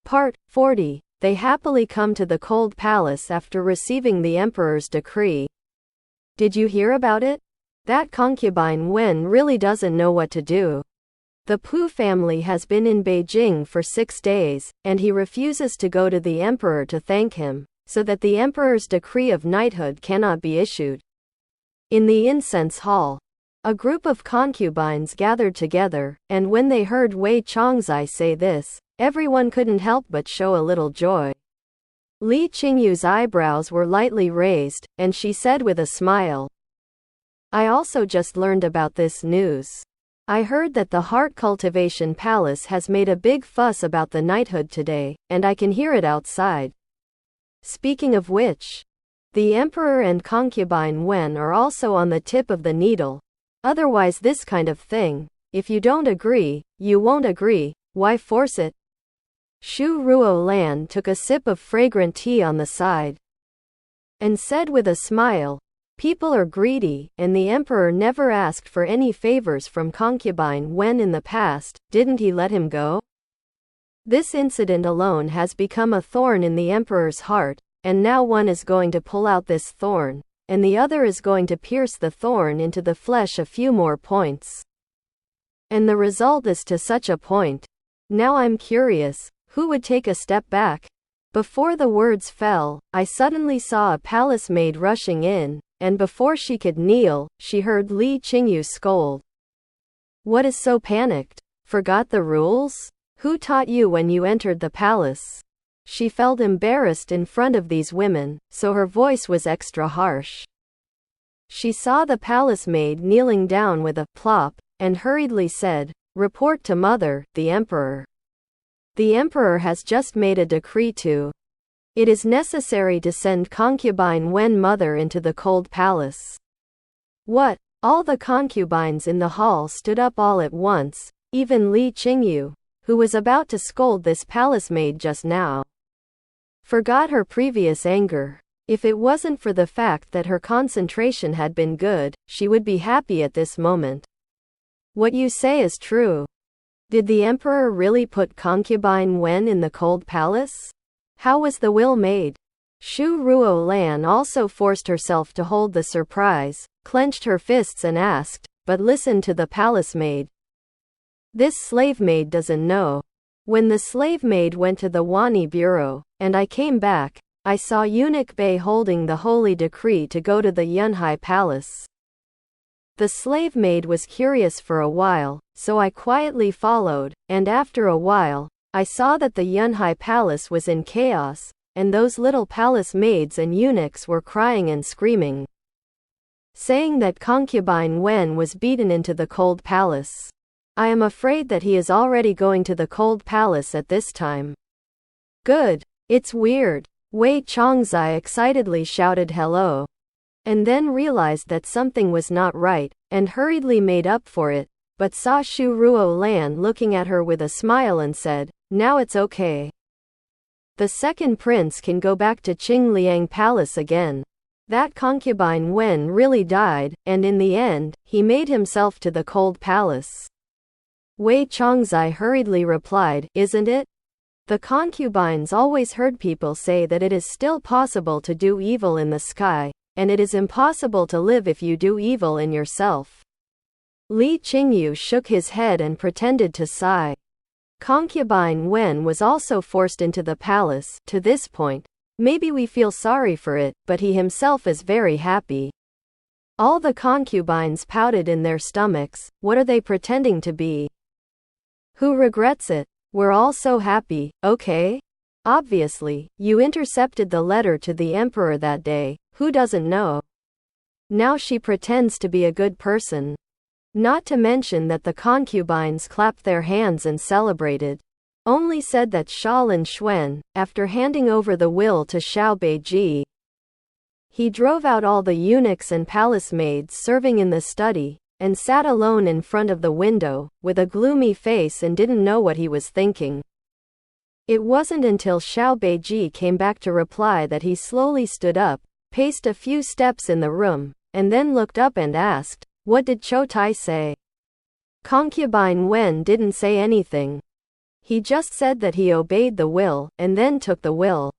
Part 40. They happily come to the cold palace after receiving the emperor's decree. Did you hear about it? That concubine Wen really doesn't know what to do. The Pu family has been in Beijing for 6 days, and he refuses to go to the emperor to thank him, so that the emperor's decree of knighthood cannot be issued. In the incense hall, a group of concubines gathered together, and when they heard Wei Chongzai say this, everyone couldn't help but show a little joy. Li Qingyu's eyebrows were lightly raised, and she said with a smile, "I also just learned about this news. I heard that the Heart Cultivation Palace has made a big fuss about the knighthood today, and I can hear it outside. Speaking of which, the emperor and concubine Wen are also on the tip of the needle. Otherwise this kind of thing, if you don't agree, you won't agree, why force it?" Shu Ruolan took a sip of fragrant tea on the side and said with a smile, "People are greedy, and the emperor never asked for any favors from concubine Wen in the past, didn't he let him go? This incident alone has become a thorn in the emperor's heart, and now one is going to pull out this thorn, and the other is going to pierce the thorn into the flesh a few more points. And the result is to such a point. Now I'm curious, who would take a step back?" Before the words fell, I suddenly saw a palace maid rushing in, and before she could kneel, she heard Li Qingyu scold. "What is so panicked? Forgot the rules? Who taught you when you entered the palace?" She felt embarrassed in front of these women, so her voice was extra harsh. She saw the palace maid kneeling down with a plop, and hurriedly said, "Report to mother, the emperor. The emperor has just made a decree to. It is necessary to send concubine Wen mother into the cold palace." What? All the concubines in the hall stood up all at once, even Li Qingyu, who was about to scold this palace maid just now. Forgot her previous anger. If it wasn't for the fact that her concentration had been good, she would be happy at this moment. "What you say is true. Did the emperor really put concubine Wen in the cold palace? How was the will made?" Shu Ruolan also forced herself to hold the surprise, clenched her fists and asked, "But listen to the palace maid. This slave maid doesn't know. When the slave maid went to the Wani bureau, and I came back, I saw Eunuch Bei holding the holy decree to go to the Yunhai palace. The slave maid was curious for a while, so I quietly followed, and after a while, I saw that the Yunhai palace was in chaos, and those little palace maids and eunuchs were crying and screaming, saying that concubine Wen was beaten into the cold palace. I am afraid that he is already going to the cold palace at this time." "Good. It's weird." Wei Chongzai excitedly shouted hello, and then realized that something was not right, and hurriedly made up for it, but saw Shu Ruolan looking at her with a smile and said, "Now it's okay. The second prince can go back to Qingliang Palace again. That concubine Wen really died, and in the end, he made himself to the cold palace." Wei Chongzai hurriedly replied, "Isn't it? The concubines always heard people say that it is still possible to do evil in the sky, and it is impossible to live if you do evil in yourself." Li Qingyu shook his head and pretended to sigh. Concubine Wen was also forced into the palace. To this point, maybe we feel sorry for it, but he himself is very happy. All the concubines pouted in their stomachs. What are they pretending to be? Who regrets it? We're all so happy, okay? Obviously, you intercepted the letter to the emperor that day. Who doesn't know? Now she pretends to be a good person. Not to mention that the concubines clapped their hands and celebrated. Only said that Xia Linxuan, after handing over the will to Xiao Beiji, he drove out all the eunuchs and palace maids serving in the study, and sat alone in front of the window, with a gloomy face and didn't know what he was thinking. It wasn't until Xiao Beiji came back to reply that he slowly stood up, paced a few steps in the room, and then looked up and asked, "What did Qiutai say?" Concubine Wen didn't say anything. He just said that he obeyed the will, and then took the will.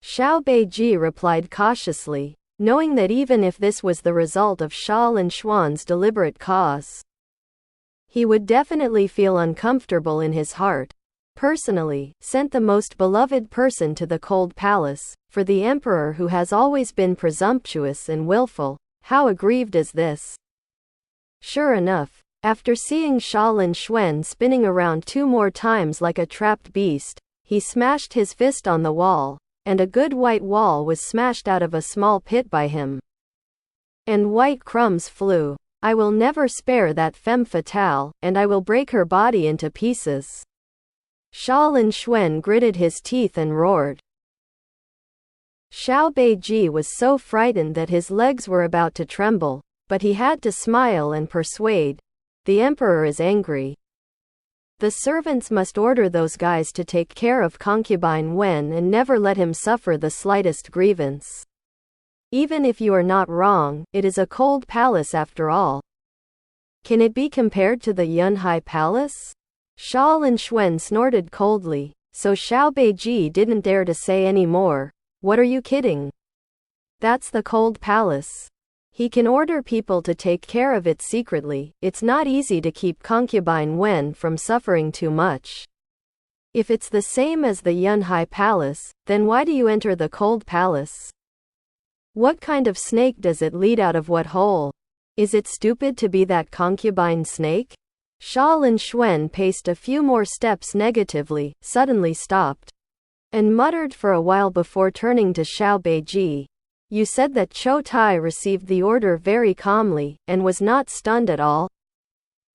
Xiao Beiji replied cautiously, knowing that even if this was the result of Xia Linxuan's deliberate cause, he would definitely feel uncomfortable in his heart. Personally, sent the most beloved person to the cold palace, for the emperor who has always been presumptuous and willful, how aggrieved is this? Sure enough, after seeing Xia Linxuan spinning around 2 more times like a trapped beast, he smashed his fist on the wall, and a good white wall was smashed out of a small pit by him. And white crumbs flew. I will never spare that femme fatale, and I will break her body into pieces. Xia Linxuan gritted his teeth and roared. Xiao Beiji was so frightened that his legs were about to tremble, but he had to smile and persuade. The emperor is angry. The servants must order those guys to take care of concubine Wen and never let him suffer the slightest grievance. Even if you are not wrong, it is a cold palace after all. Can it be compared to the Yunhai Palace? Xia Linxuan snorted coldly, so Xiao Beiji didn't dare to say any more. What are you kidding? That's the cold palace. He can order people to take care of it secretly. It's not easy to keep concubine Wen from suffering too much. If it's the same as the Yunhai Palace, then why do you enter the cold palace? What kind of snake does it lead out of what hole? Is it stupid to be that concubine snake? Xia Linxuan paced a few more steps negatively, suddenly stopped, and muttered for a while before turning to Xiao Beiji. You said that Qiutai received the order very calmly, and was not stunned at all?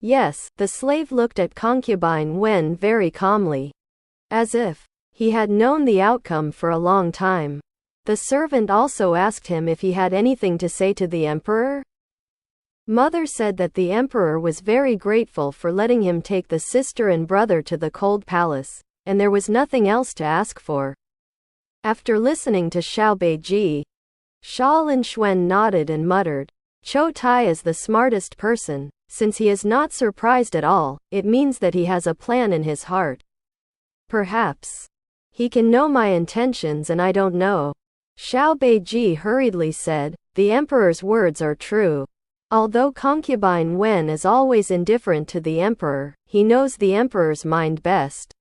Yes, the slave looked at concubine Wen very calmly, as if he had known the outcome for a long time. The servant also asked him if he had anything to say to the emperor. Mother said that the emperor was very grateful for letting him take the sister and brother to the cold palace, and there was nothing else to ask for. After listening to Xiao Beiji, Xia Linxuan nodded and muttered, Qiutai is the smartest person. Since he is not surprised at all, it means that he has a plan in his heart. Perhaps he can know my intentions and I don't know. Xiao Beiji hurriedly said, the emperor's words are true. Although concubine Wen is always indifferent to the emperor, he knows the emperor's mind best.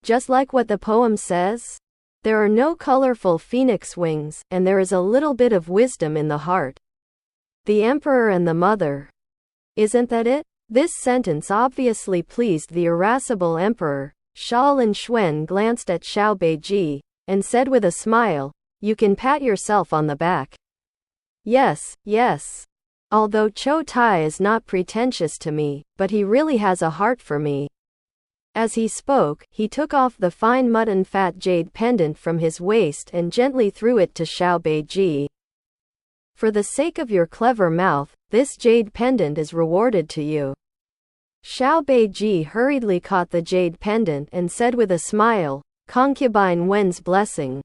Just like what the poem says, there are no colorful phoenix wings, and there is a little bit of wisdom in the heart. The emperor and the mother. Isn't that it? This sentence obviously pleased the irascible emperor. Xia Linxuan glanced at Xiao Beiji, and said with a smile, you can pat yourself on the back. Yes, yes. Although Qiutai is not pretentious to me, but he really has a heart for me. As he spoke, he took off the fine mutton fat jade pendant from his waist and gently threw it to Xiao Beiji. For the sake of your clever mouth, this jade pendant is rewarded to you. Xiao Beiji hurriedly caught the jade pendant and said with a smile, concubine Wen's blessing.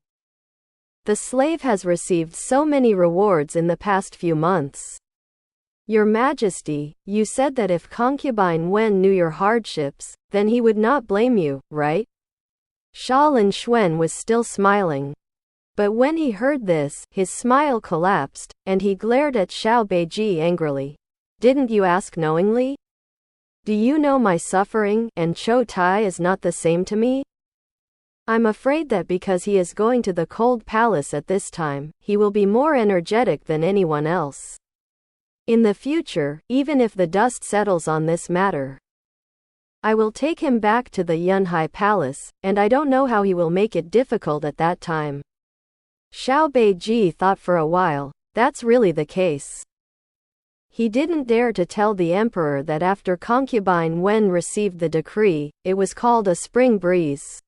The slave has received so many rewards in the past few months. Your Majesty, you said that if concubine Wen knew your hardships, then he would not blame you, right? Xia Linxuan was still smiling. But when he heard this, his smile collapsed, and he glared at Xiao Beiji angrily. Didn't you ask knowingly? Do you know my suffering, and Qiutai is not the same to me? I'm afraid that because he is going to the cold palace at this time, he will be more energetic than anyone else. In the future, even if the dust settles on this matter, I will take him back to the Yunhai Palace, and I don't know how he will make it difficult at that time. Xiao Beiji thought for a while. That's really the case. He didn't dare to tell the emperor that after concubine Wen received the decree, it was called a spring breeze.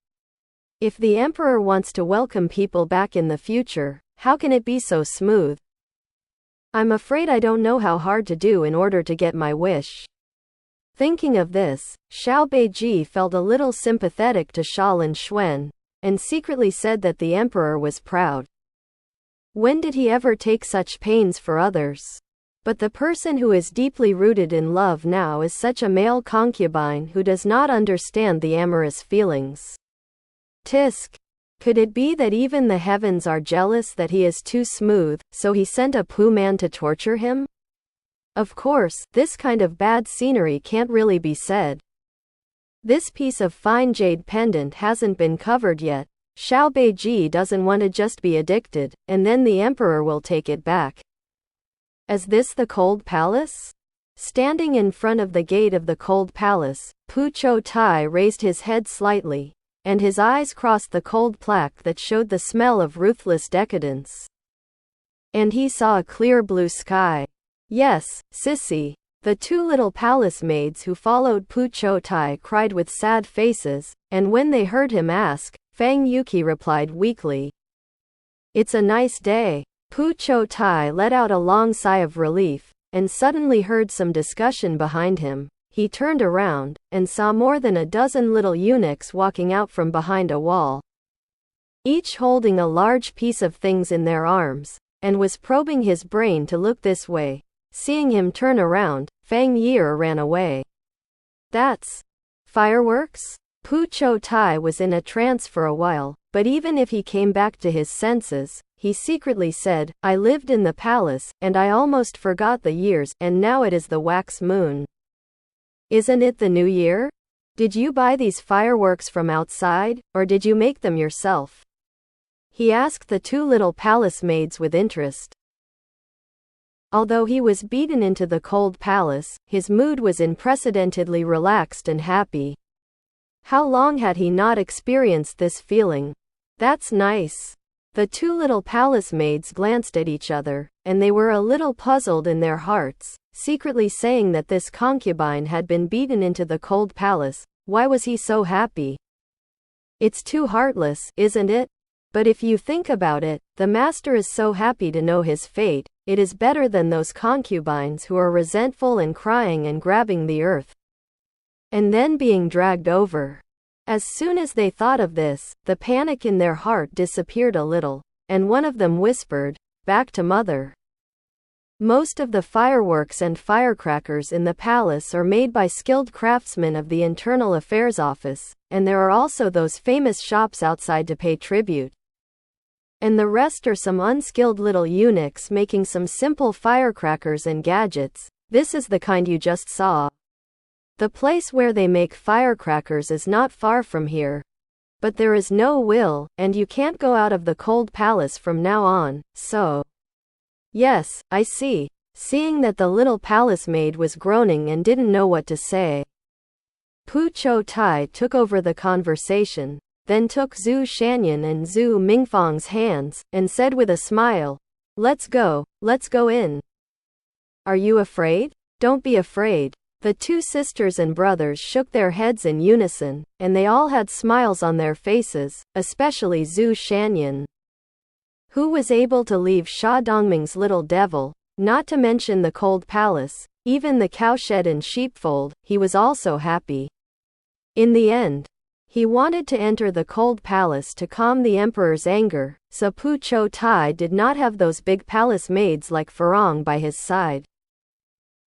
If the emperor wants to welcome people back in the future, how can it be so smooth? I'm afraid I don't know how hard to do in order to get my wish. Thinking of this, Xiao Beiji felt a little sympathetic to Xia Linxuan, and secretly said that the emperor was proud. When did he ever take such pains for others? But the person who is deeply rooted in love now is such a male concubine who does not understand the amorous feelings. Tisk. Could it be that even the heavens are jealous that he is too smooth, so he sent a Pu man to torture him? Of course, this kind of bad scenery can't really be said. This piece of fine jade pendant hasn't been covered yet. Xiao Beiji doesn't want to just be addicted, and then the emperor will take it back. Is this the cold palace? Standing in front of the gate of the cold palace, Pu Qiutai raised his head slightly, and his eyes crossed the cold plaque that showed the smell of ruthless decadence. And he saw a clear blue sky. Yes, sissy. The two little palace maids who followed Pu Qiutai cried with sad faces, and when they heard him ask, Fang Yuki replied weakly, "It's a nice day." Pu Qiutai let out a long sigh of relief, and suddenly heard some discussion behind him. He turned around, and saw more than a dozen little eunuchs walking out from behind a wall, each holding a large piece of things in their arms, and was probing his brain to look this way. Seeing him turn around, Fang Yi ran away. That's fireworks? Pu Qiutai was in a trance for a while, but even if he came back to his senses, he secretly said, "I lived in the palace, and I almost forgot the years, and now it is the wax moon. Isn't it the new year? Did you buy these fireworks from outside, or did you make them yourself?" He asked the two little palace maids with interest. Although he was beaten into the cold palace, his mood was unprecedentedly relaxed and happy. How long had he not experienced this feeling? That's nice. The two little palace maids glanced at each other, and they were a little puzzled in their hearts, secretly saying that this concubine had been beaten into the cold palace. Why was he so happy? It's too heartless, isn't it? But if you think about it, the master is so happy to know his fate. It is better than those concubines who are resentful and crying and grabbing the earth, and then being dragged over. As soon as they thought of this, the panic in their heart disappeared a little, and one of them whispered, "Back to mother." Most of the fireworks and firecrackers in the palace are made by skilled craftsmen of the Internal Affairs Office, and there are also those famous shops outside to pay tribute. And the rest are some unskilled little eunuchs making some simple firecrackers and gadgets. This is the kind you just saw. The place where they make firecrackers is not far from here. But there is no will, and you can't go out of the cold palace from now on, so. Yes, I see. Seeing that the little palace maid was groaning and didn't know what to say, Pu Qiutai took over the conversation, then took Zhu Shanyan and Zhu Mingfang's hands, and said with a smile, let's go in. Are you afraid? Don't be afraid. The two sisters and brothers shook their heads in unison, and they all had smiles on their faces, especially Zhu Shanyan, who was able to leave Sha Dongming's little devil, not to mention the cold palace, even the cowshed and sheepfold. He was also happy. In the end, he wanted to enter the cold palace to calm the emperor's anger, so Pu Qiutai did not have those big palace maids like Farong by his side.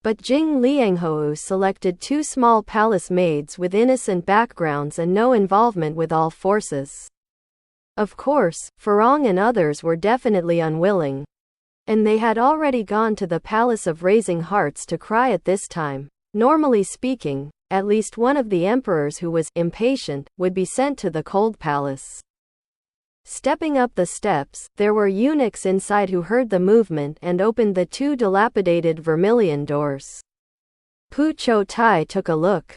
But Jing Lianghou selected two small palace maids with innocent backgrounds and no involvement with all forces. Of course, Farong and others were definitely unwilling. And they had already gone to the Palace of Raising Hearts to cry at this time. Normally speaking, at least one of the emperors who was impatient would be sent to the cold palace. Stepping up the steps, there were eunuchs inside who heard the movement and opened the two dilapidated vermilion doors. Pu Qiutai took a look,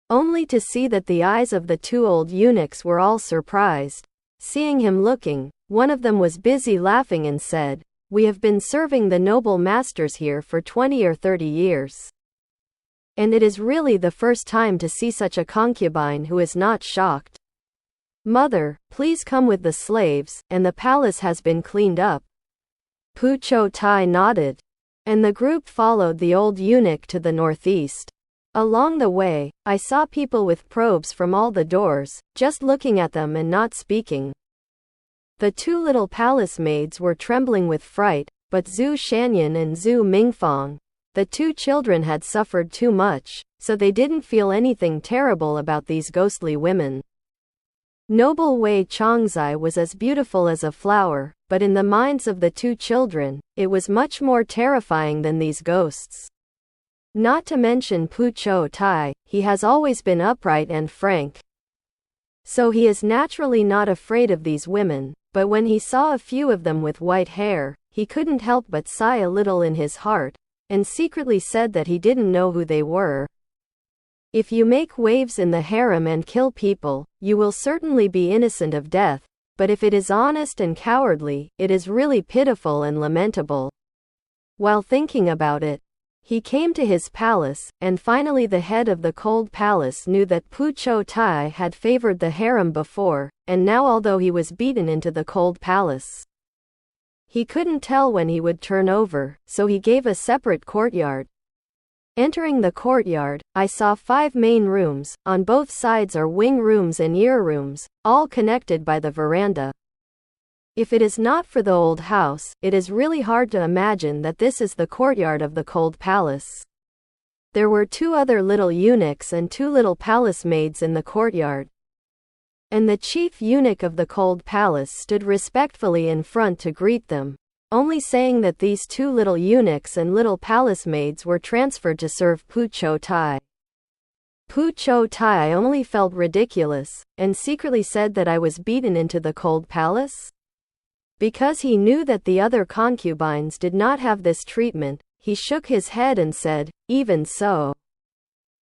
only to see that the eyes of the two old eunuchs were all surprised. Seeing him looking, one of them was busy laughing and said, "We have been serving the noble masters here for 20 or 30 years. And it is really the first time to see such a concubine who is not shocked. Mother, please come with the slaves, and the palace has been cleaned up." Pu Qiutai nodded, and the group followed the old eunuch to the northeast. Along the way, I saw people with probes from all the doors, just looking at them and not speaking. The two little palace maids were trembling with fright, but Zhu Shanyan and Zhu Mingfang, the two children, had suffered too much, so they didn't feel anything terrible about these ghostly women. Noble Wei Changzai was as beautiful as a flower, but in the minds of the two children, it was much more terrifying than these ghosts. Not to mention Pu Qiutai, he has always been upright and frank. So he is naturally not afraid of these women, but when he saw a few of them with white hair, he couldn't help but sigh a little in his heart, and secretly said that he didn't know who they were. If you make waves in the harem and kill people, you will certainly be innocent of death, but if it is honest and cowardly, it is really pitiful and lamentable. While thinking about it, he came to his palace, and finally the head of the cold palace knew that Pu Qiutai had favored the harem before, and now although he was beaten into the cold palace, he couldn't tell when he would turn over, so he gave a separate courtyard. Entering the courtyard, I saw 5 main rooms. On both sides are wing rooms and ear rooms, all connected by the veranda. If it is not for the old house, it is really hard to imagine that this is the courtyard of the cold palace. There were 2 other little eunuchs and 2 little palace maids in the courtyard. And the chief eunuch of the cold palace stood respectfully in front to greet them, only saying that these 2 little eunuchs and little palace maids were transferred to serve Pu Qiutai. Pu Qiutai only felt ridiculous, and secretly said that I was beaten into the cold palace? Because he knew that the other concubines did not have this treatment, he shook his head and said, "Even so,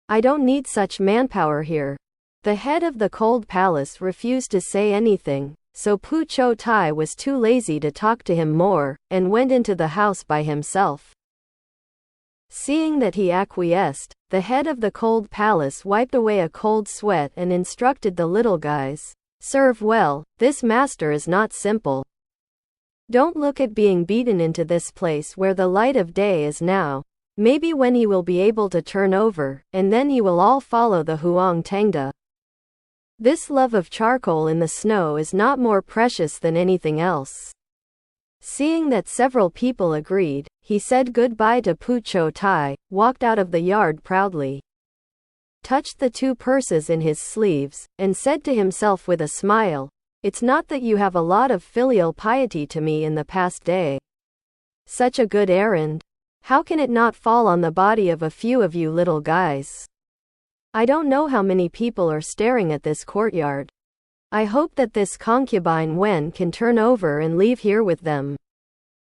I don't need such manpower here." The head of the cold palace refused to say anything, so Pu Qiutai was too lazy to talk to him more, and went into the house by himself. Seeing that he acquiesced, the head of the cold palace wiped away a cold sweat and instructed the little guys, "Serve well, this master is not simple. Don't look at being beaten into this place where the light of day is now. Maybe when he will be able to turn over, and then you will all follow the Huang Tengda. This love of charcoal in the snow is not more precious than anything else." Seeing that several people agreed, he said goodbye to Pu Qiutai, walked out of the yard proudly, touched the 2 purses in his sleeves, and said to himself with a smile, "It's not that you have a lot of filial piety to me in the past day. Such a good errand. How can it not fall on the body of a few of you little guys? I don't know how many people are staring at this courtyard. I hope that this concubine Wen can turn over and leave here with them.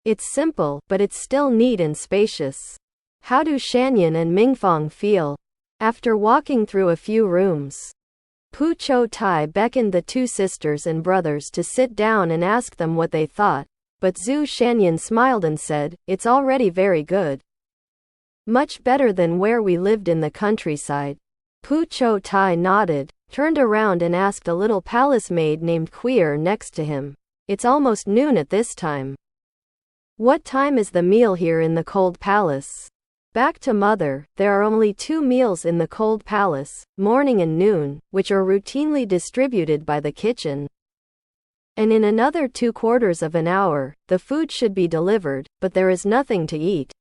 It's simple, but it's still neat and spacious." How do Shanyan and Mingfang feel? After walking through a few rooms, Pu Qiutai beckoned the 2 sisters and brothers to sit down and asked them what they thought, but Zhu Shanyan smiled and said, "It's already very good. Much better than where we lived in the countryside." Pu Qiutai nodded, turned around and asked a little palace maid named Queer next to him, "It's almost noon at this time. What time is the meal here in the cold palace?" Back to mother, there are only 2 meals in the cold palace, morning and noon, which are routinely distributed by the kitchen. And in another 2/4 of an hour, the food should be delivered, but there is nothing to eat.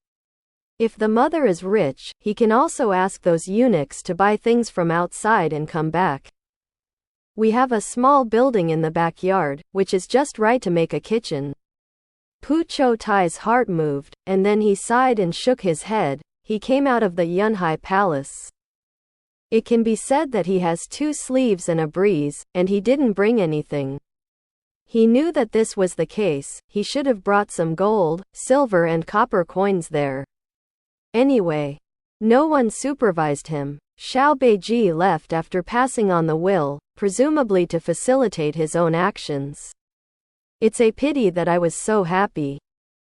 If the mother is rich, he can also ask those eunuchs to buy things from outside and come back. We have a small building in the backyard, which is just right to make a kitchen. Pu Qiutai's heart moved, and then he sighed and shook his head. He came out of the Yunhai Palace. It can be said that he has 2 sleeves and a breeze, and he didn't bring anything. He knew that this was the case. He should have brought some gold, silver and copper coins there. Anyway, no one supervised him. Xiao Beiji left after passing on the will, presumably to facilitate his own actions. It's a pity that I was so happy.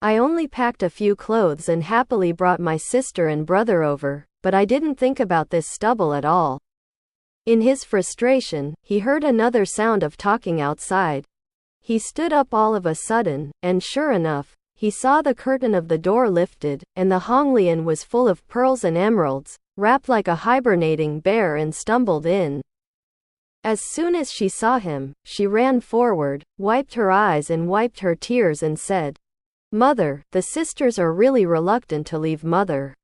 I only packed a few clothes and happily brought my sister and brother over, but I didn't think about this stubble at all. In his frustration, he heard another sound of talking outside. He stood up all of a sudden, and sure enough, he saw the curtain of the door lifted, and the Honglian was full of pearls and emeralds, wrapped like a hibernating bear, and stumbled in. As soon as she saw him, she ran forward, wiped her eyes and wiped her tears and said, Mother, the sisters are really reluctant to leave mother.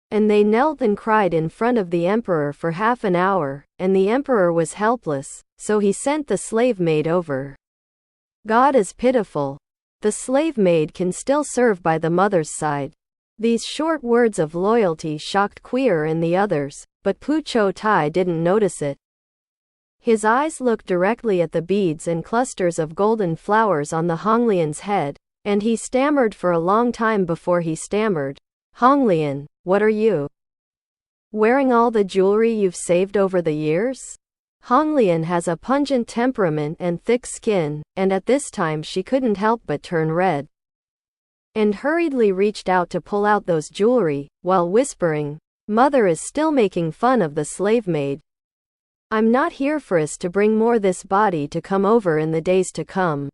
And they knelt and cried in front of the emperor for half an hour, and the emperor was helpless, so he sent the slave maid over. God is pitiful. The slave maid can still serve by the mother's side. These short words of loyalty shocked Queer and the others, but Pu Qiutai didn't notice it. His eyes looked directly at the beads and clusters of golden flowers on the Honglian's head, and he stammered for a long time before he stammered. Honglian, what are you wearing? All the jewelry you've saved over the years? Honglian has a pungent temperament and thick skin, and at this time she couldn't help but turn red, and hurriedly reached out to pull out those jewelry, while whispering, Mother is still making fun of the slave maid. I'm not here for us to bring more this body to come over in the days to come.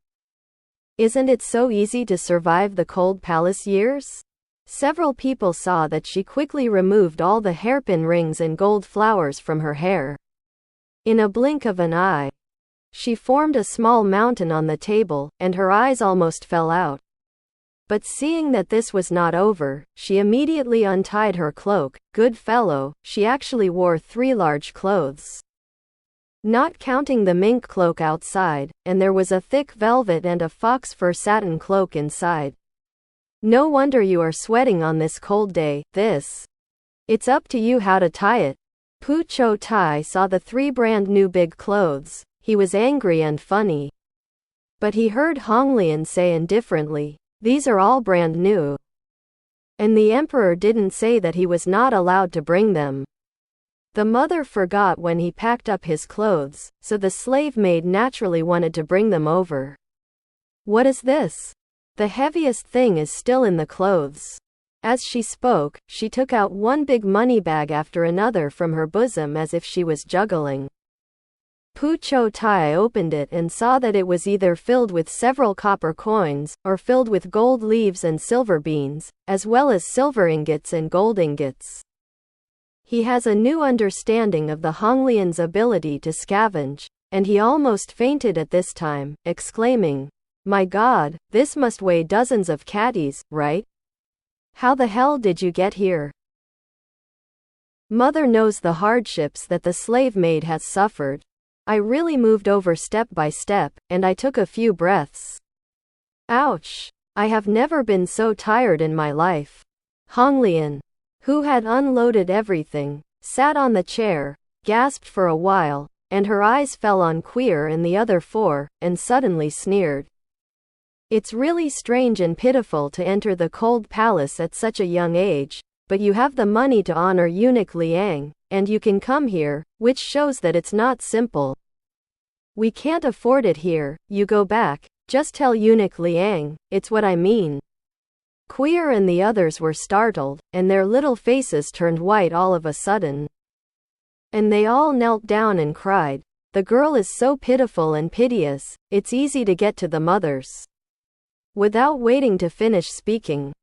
Isn't it so easy to survive the cold palace years? Several people saw that she quickly removed all the hairpin rings and gold flowers from her hair. In a blink of an eye, she formed a small mountain on the table, and her eyes almost fell out. But seeing that this was not over, she immediately untied her cloak. Good fellow, she actually wore 3 large clothes, not counting the mink cloak outside, and there was a thick velvet and a fox fur satin cloak inside. No wonder you are sweating on this cold day. It's up to you how to tie it. Pu Qiutai saw the 3 brand new big clothes. He was angry and funny. But he heard Honglian say indifferently, these are all brand new. And the emperor didn't say that he was not allowed to bring them. The mother forgot when he packed up his clothes, so the slave maid naturally wanted to bring them over. What is this? The heaviest thing is still in the clothes. As she spoke, she took out one big money bag after another from her bosom as if she was juggling. Pu Qiutai opened it and saw that it was either filled with several copper coins, or filled with gold leaves and silver beans, as well as silver ingots and gold ingots. He has a new understanding of the Honglian's ability to scavenge, and he almost fainted at this time, exclaiming, My God, this must weigh dozens of catties, right? How the hell did you get here? Mother knows the hardships that the slave maid has suffered. I really moved over step by step, and I took a few breaths. Ouch! I have never been so tired in my life. Honglian, who had unloaded everything, sat on the chair, gasped for a while, and her eyes fell on Queer and the other 4, and suddenly sneered. It's really strange and pitiful to enter the cold palace at such a young age, but you have the money to honor eunuch Liang, and you can come here, which shows that it's not simple. We can't afford it here, you go back, just tell eunuch Liang, it's what I mean. Queer and the others were startled, and their little faces turned white all of a sudden. And they all knelt down and cried, the girl is so pitiful and piteous, it's easy to get to the mothers. Without waiting to finish speaking,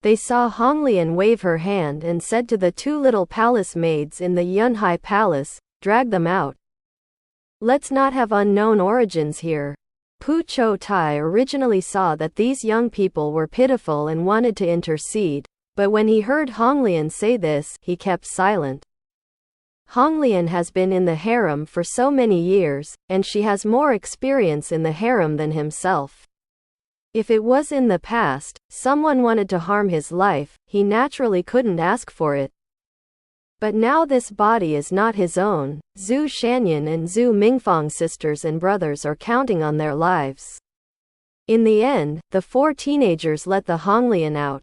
they saw Honglian wave her hand and said to the 2 little palace maids in the Yunhai Palace, drag them out. Let's not have unknown origins here. Pu Qiutai originally saw that these young people were pitiful and wanted to intercede, but when he heard Honglian say this, he kept silent. Honglian has been in the harem for so many years, and she has more experience in the harem than himself. If it was in the past, someone wanted to harm his life, he naturally couldn't ask for it. But now this body is not his own. Zhu Shanyan and Zhu Mingfang sisters and brothers are counting on their lives. In the end, the 4 teenagers let the Honglian out.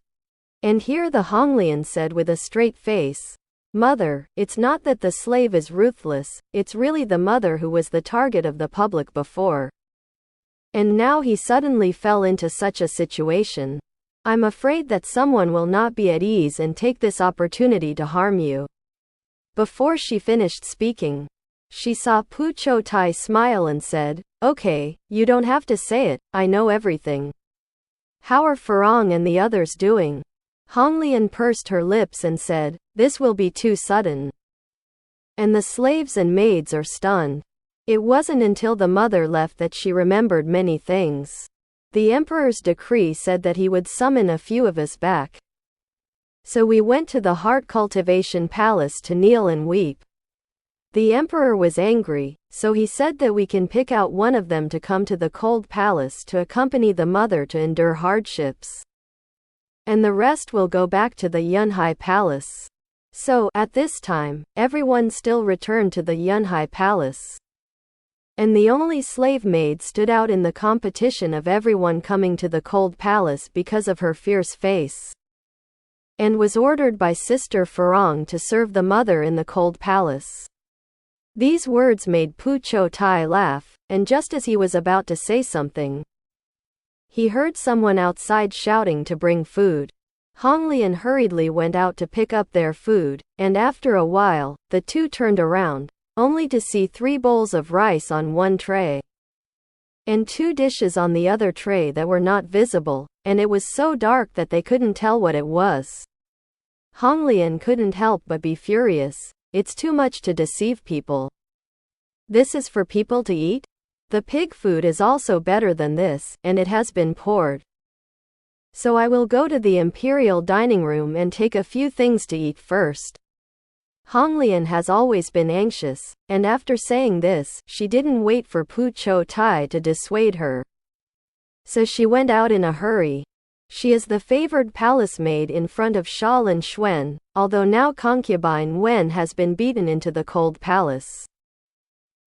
And here the Honglian said with a straight face, Mother, it's not that the slave is ruthless, it's really the mother who was the target of the public before. And now he suddenly fell into such a situation. I'm afraid that someone will not be at ease and take this opportunity to harm you. Before she finished speaking, she saw Pu Qiutai smile and said, Okay, you don't have to say it, I know everything. How are Farong and the others doing? Honglian pursed her lips and said, This will be too sudden. And the slaves and maids are stunned. It wasn't until the mother left that she remembered many things. The emperor's decree said that he would summon a few of us back. So we went to the heart cultivation palace to kneel and weep. The emperor was angry, so he said that we can pick out one of them to come to the cold palace to accompany the mother to endure hardships. And the rest will go back to the Yunhai palace. So, at this time, everyone still returned to the Yunhai palace. And the only slave maid stood out in the competition of everyone coming to the cold palace because of her fierce face. And was ordered by Sister Farong to serve the mother in the cold palace. These words made Pu Qiutai laugh, and just as he was about to say something, he heard someone outside shouting to bring food. Honglian hurriedly went out to pick up their food, and after a while, the two turned around, only to see 3 bowls of rice on one tray, and 2 dishes on the other tray that were not visible, and it was so dark that they couldn't tell what it was. Honglian couldn't help but be furious. It's too much to deceive people. This is for people to eat? The pig food is also better than this, and it has been poured. So I will go to the imperial dining room and take a few things to eat first. Honglian has always been anxious, and after saying this, she didn't wait for Pu Qiutai to dissuade her. So she went out in a hurry. She is the favored palace maid in front of Xia Linxuan, although now concubine Wen has been beaten into the cold palace.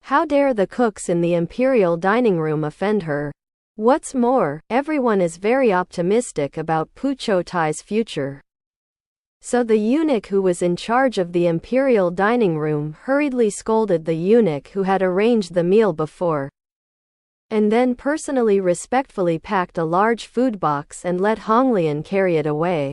How dare the cooks in the imperial dining room offend her? What's more, everyone is very optimistic about Pu Qiutai's future. So the eunuch who was in charge of the imperial dining room hurriedly scolded the eunuch who had arranged the meal before, and then personally respectfully packed a large food box and let Honglian carry it away.